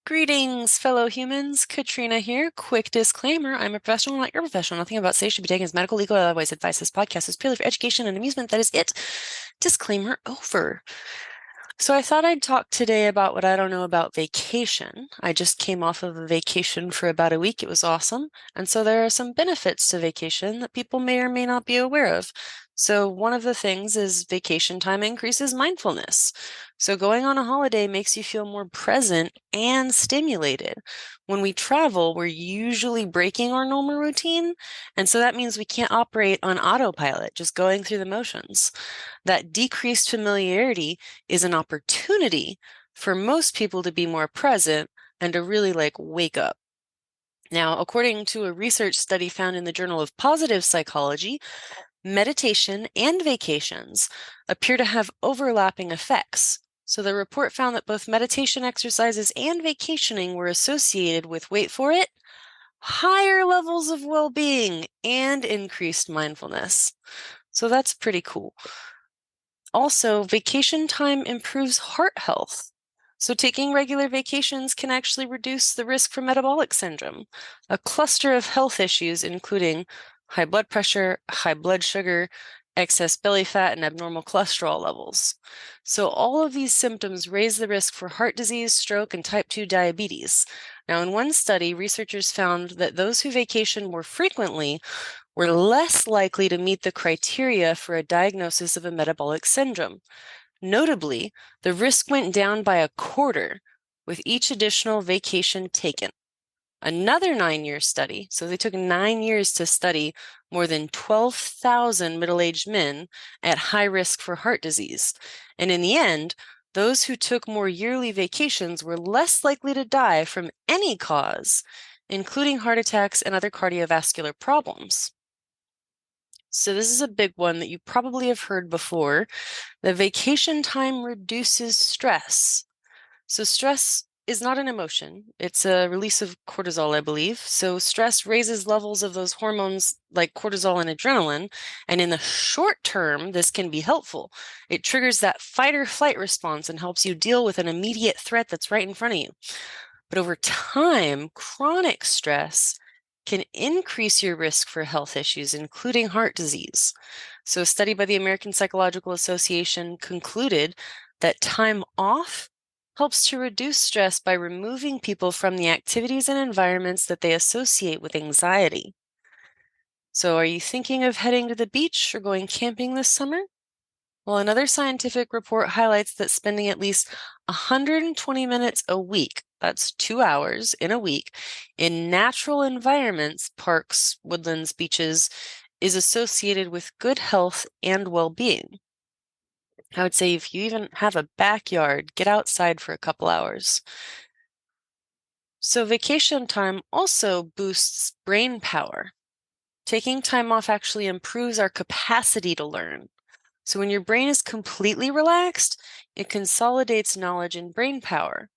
Greetings, fellow humans. Katrina here. Quick disclaimer, I'm a professional, not your professional. Nothing about say should be taken as medical, legal, or otherwise advice. This podcast is purely for education and amusement. That is it. Disclaimer over. So I thought I'd talk today about what I don't know about vacation. I just came off of a vacation for about a week. It was awesome. And so there are some benefits to vacation that people may or may not be aware of. So one of the things is vacation time increases mindfulness. So going on a holiday makes you feel more present and stimulated. When we travel, we're usually breaking our normal routine. And so that means we can't operate on autopilot, just going through the motions. That decreased familiarity is an opportunity for most people to be more present and to really wake up. Now, according to a research study found in the Journal of Positive Psychology, meditation and vacations appear to have overlapping effects. So the report found that both meditation exercises and vacationing were associated with, wait for it, higher levels of well-being and increased mindfulness. So that's pretty cool. Also, vacation time improves heart health. So taking regular vacations can actually reduce the risk for metabolic syndrome, a cluster of health issues including high blood pressure, high blood sugar, excess belly fat, and abnormal cholesterol levels. So all of these symptoms raise the risk for heart disease, stroke, and type 2 diabetes. Now, in one study, researchers found that those who vacation more frequently were less likely to meet the criteria for a diagnosis of a metabolic syndrome. Notably, the risk went down by a quarter with each additional vacation taken. Another 9-year study, so they took 9 years to study more than 12,000 middle-aged men at high risk for heart disease. And in the end, those who took more yearly vacations were less likely to die from any cause, including heart attacks and other cardiovascular problems. So this is a big one that you probably have heard before. The vacation time reduces stress. So stress is not an emotion. It's a release of cortisol, I believe. So stress raises levels of those hormones like cortisol and adrenaline. And in the short term, this can be helpful. It triggers that fight or flight response and helps you deal with an immediate threat that's right in front of you. But over time, chronic stress can increase your risk for health issues, including heart disease. So, a study by the American Psychological Association concluded that time off helps to reduce stress by removing people from the activities and environments that they associate with anxiety. So, are you thinking of heading to the beach or going camping this summer? Well, another scientific report highlights that spending at least 120 minutes a week, that's 2 hours in a week, in natural environments, parks, woodlands, beaches, is associated with good health and well-being. I would say if you even have a backyard, get outside for a couple hours. So vacation time also boosts brain power. Taking time off actually improves our capacity to learn. So when your brain is completely relaxed, it consolidates knowledge and brain power.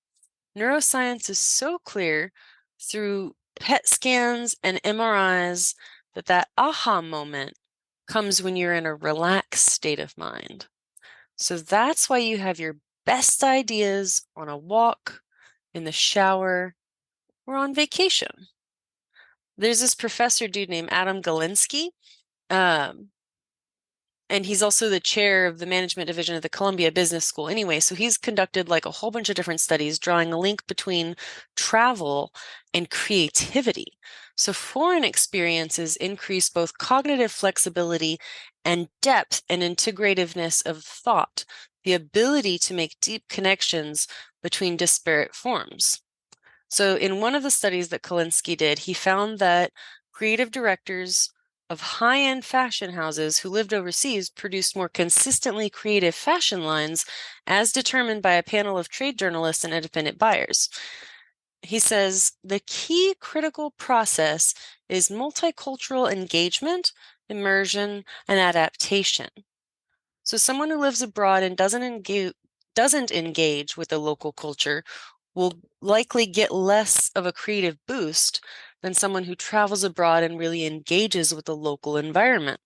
Neuroscience is so clear through PET scans and MRIs that aha moment comes when you're in a relaxed state of mind. So that's why you have your best ideas on a walk, in the shower, or on vacation. There's this professor dude named Adam Galinsky. Um, And he's also the chair of the management division of the Columbia Business School. Anyway, so he's conducted like a whole bunch of different studies drawing a link between travel and creativity. So foreign experiences increase both cognitive flexibility and depth and integrativeness of thought, the ability to make deep connections between disparate forms. So in one of the studies that Kalinsky did, he found that creative directors of high-end fashion houses who lived overseas produced more consistently creative fashion lines as determined by a panel of trade journalists and independent buyers. He says, the key critical process is multicultural engagement, immersion, and adaptation. So someone who lives abroad and doesn't engage with the local culture will likely get less of a creative boost than someone who travels abroad and really engages with the local environment.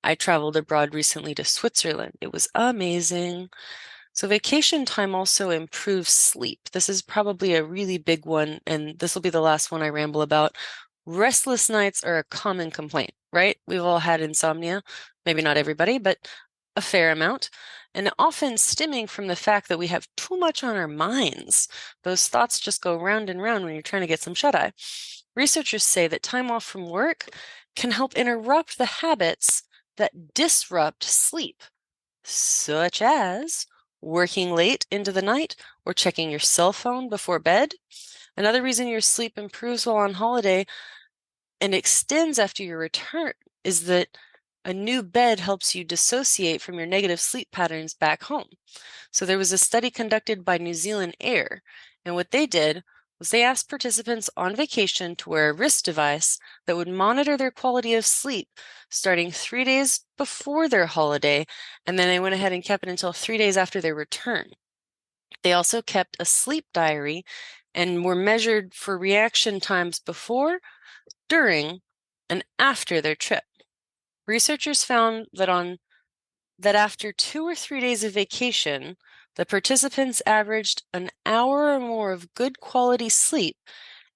I traveled abroad recently to Switzerland. It was amazing. So vacation time also improves sleep. This is probably a really big one, and this will be the last one I ramble about. Restless nights are a common complaint, right? We've all had insomnia. Maybe not everybody, but a fair amount. And often stemming from the fact that we have too much on our minds. Those thoughts just go round and round when you're trying to get some shut-eye. Researchers say that time off from work can help interrupt the habits that disrupt sleep, such as working late into the night or checking your cell phone before bed. Another reason your sleep improves while on holiday and extends after your return is that a new bed helps you dissociate from your negative sleep patterns back home. So there was a study conducted by New Zealand Air, and what they did was they asked participants on vacation to wear a wrist device that would monitor their quality of sleep starting 3 days before their holiday, and then they went ahead and kept it until 3 days after their return. They also kept a sleep diary and were measured for reaction times before, during, and after their trip. Researchers found that after 2 or 3 days of vacation, the participants averaged an hour or more of good quality sleep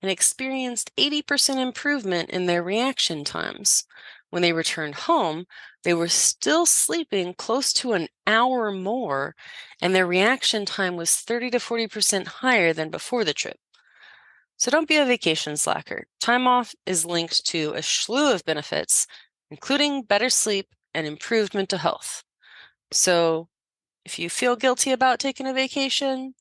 and experienced 80% improvement in their reaction times. When they returned home, they were still sleeping close to an hour more, and their reaction time was 30 to 40% higher than before the trip. So don't be a vacation slacker. Time off is linked to a slew of benefits, including better sleep and improved mental health. So if you feel guilty about taking a vacation,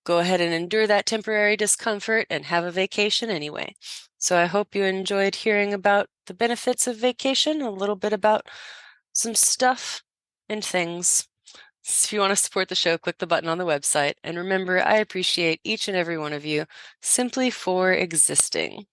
go ahead and endure that temporary discomfort and have a vacation anyway. So I hope you enjoyed hearing about the benefits of vacation, a little bit about some stuff and things. If you want to support the show, click the button on the website. And remember, I appreciate each and every one of you simply for existing.